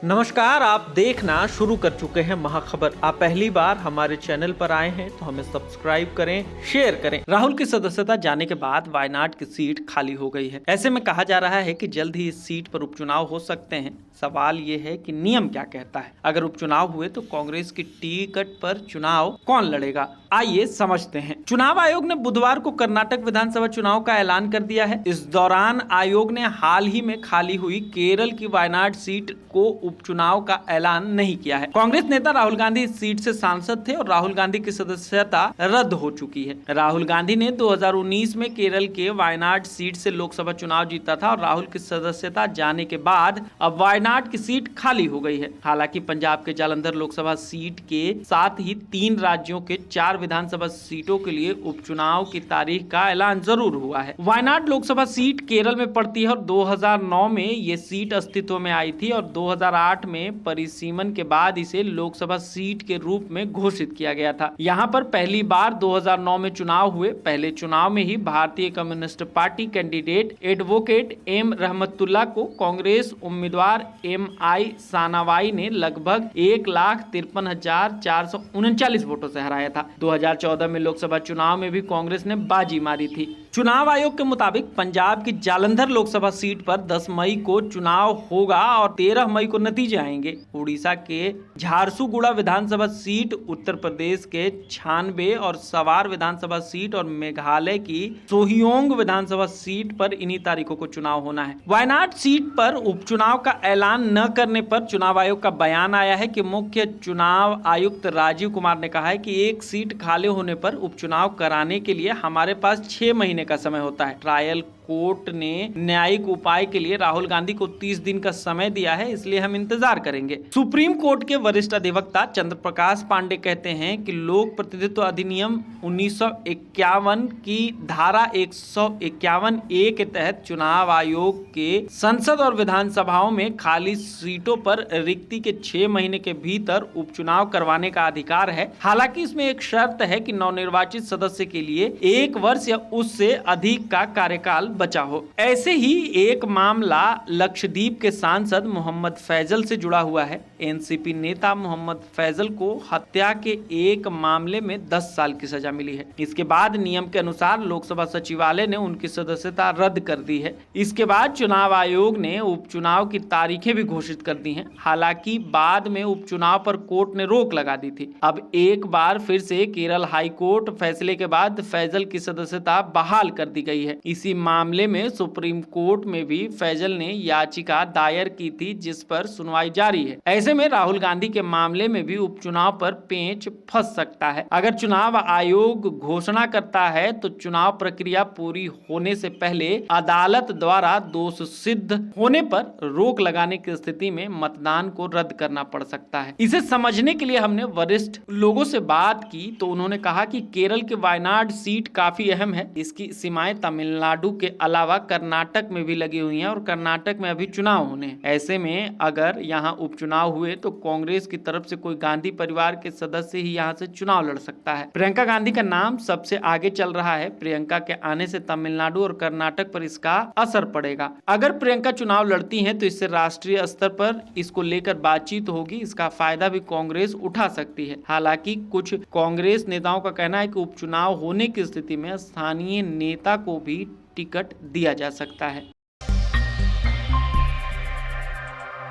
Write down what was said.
नमस्कार, आप देखना शुरू कर चुके हैं महाखबर। आप पहली बार हमारे चैनल पर आए हैं तो हमें सब्सक्राइब करें, शेयर करें। राहुल की सदस्यता जाने के बाद वायनाड की सीट खाली हो गई है। ऐसे में कहा जा रहा है कि जल्द ही इस सीट पर उपचुनाव हो सकते हैं। सवाल ये है कि नियम क्या कहता है। अगर उपचुनाव हुए तो कांग्रेस की टिकट पर चुनाव कौन लड़ेगा, आइए समझते हैं। चुनाव आयोग ने बुधवार को कर्नाटक विधानसभा चुनाव का ऐलान कर दिया है। इस दौरान आयोग ने हाल ही में खाली हुई केरल की वायनाड सीट को उपचुनाव का ऐलान नहीं किया है। कांग्रेस नेता राहुल गांधी इस सीट से सांसद थे और राहुल गांधी की सदस्यता रद्द हो चुकी है। राहुल गांधी ने 2019 में केरल के वायनाड सीट से लोकसभा चुनाव जीता था और राहुल की सदस्यता जाने के बाद अब वायनाड की सीट खाली हो गई है। हालांकि पंजाब के जालंधर लोकसभा सीट के साथ ही 3 राज्यों के 4 विधानसभा सीटों के लिए उपचुनाव की तारीख का ऐलान जरूर हुआ है। वायनाड लोकसभा सीट केरल में पड़ती है और 2009 में ये सीट अस्तित्व में आई थी और 2008 में परिसीमन के बाद इसे लोकसभा सीट के रूप में घोषित किया गया था। यहाँ पर पहली बार 2009 में चुनाव हुए। पहले चुनाव में ही भारतीय communist party candidate advocate M Rahmatullah को कांग्रेस उम्मीदवार MI सानावाई ने लगभग 1,53,439 वोटों से हराया था। 2014 में लोकसभा चुनाव में भी कांग्रेस ने बाजी मारी थी। चुनाव आयोग के मुताबिक पंजाब की जालंधर लोकसभा सीट पर 10 मई को चुनाव होगा और 13 मई को नतीजे आएंगे। उड़ीसा के झारसुगुड़ा विधानसभा सीट, उत्तर प्रदेश के 96 और सवार विधानसभा सीट और मेघालय की सोहियोंग विधानसभा सीट पर इन्हीं तारीखों को चुनाव होना है। वायनाड सीट पर उपचुनाव का ऐलान न करने पर चुनाव आयोग का बयान आया है कि मुख्य चुनाव आयुक्त राजीव कुमार ने कहा है कि एक सीट खाली होने पर उपचुनाव कराने के लिए हमारे पास 6 महीने का समय होता है। ट्रायल कोर्ट ने न्यायिक उपाय के लिए राहुल गांधी को 30 दिन का समय दिया है, इसलिए हम इंतजार करेंगे। सुप्रीम कोर्ट के वरिष्ठ अधिवक्ता चंद्र प्रकाश पांडे कहते हैं कि लोक प्रतिनिधित्व अधिनियम 1951 की धारा 151A के तहत चुनाव आयोग के संसद और विधानसभाओं में खाली सीटों पर रिक्ति के 6 महीने के भीतर उपचुनाव करवाने का अधिकार है। हालांकि इसमें एक शर्त है कि नवनिर्वाचित सदस्य के लिए 1 वर्ष या उससे अधिक का कार्यकाल बचा हो। ऐसे ही एक मामला लक्षद्वीप के सांसद मोहम्मद फैजल से जुड़ा हुआ है। एनसीपी नेता मोहम्मद फैजल को हत्या के एक मामले में 10 साल की सजा मिली है। इसके बाद नियम के अनुसार लोकसभा सचिवालय ने उनकी सदस्यता रद्द कर दी है। इसके बाद चुनाव आयोग ने उपचुनाव की तारीखें भी घोषित कर दी हैं। हालांकि बाद में उपचुनाव पर कोर्ट ने रोक लगा दी थी। अब एक बार फिर से केरल हाई कोर्ट फैसले के बाद फैजल की सदस्यता बहाल कर दी गई है। इसी मामले में सुप्रीम कोर्ट में भी फैजल ने याचिका दायर की थी, जिस पर सुनवाई जारी है। ऐसे में राहुल गांधी के मामले में भी उपचुनाव पर पेंच फंस सकता है। अगर चुनाव आयोग घोषणा करता है तो चुनाव प्रक्रिया पूरी होने से पहले अदालत द्वारा दोष सिद्ध होने पर रोक लगाने की स्थिति में मतदान को रद्द करना पड़ सकता है। इसे समझने के लिए हमने वरिष्ठ लोगों से बात की तो उन्होंने कहा कि केरल के वायनाड सीट काफी अहम है। इसकी सीमाएं तमिलनाडु के अलावा कर्नाटक में भी लगी हुई हैं और कर्नाटक में अभी चुनाव होने हैं। ऐसे में अगर यहाँ उपचुनाव हुए तो कांग्रेस की तरफ से कोई गांधी परिवार के सदस्य ही यहाँ से चुनाव लड़ सकता है। प्रियंका गांधी का नाम सबसे आगे चल रहा है। प्रियंका के आने से तमिलनाडु और कर्नाटक पर इसका असर पड़ेगा। अगर प्रियंका चुनाव लड़ती हैं तो इससे राष्ट्रीय स्तर पर इसको लेकर बातचीत होगी। इसका फायदा भी कांग्रेस उठा सकती है। हालांकि कुछ कांग्रेस नेताओं का कहना है कि उपचुनाव होने की स्थिति में स्थानीय नेता को भी टिकट दिया जा सकता है।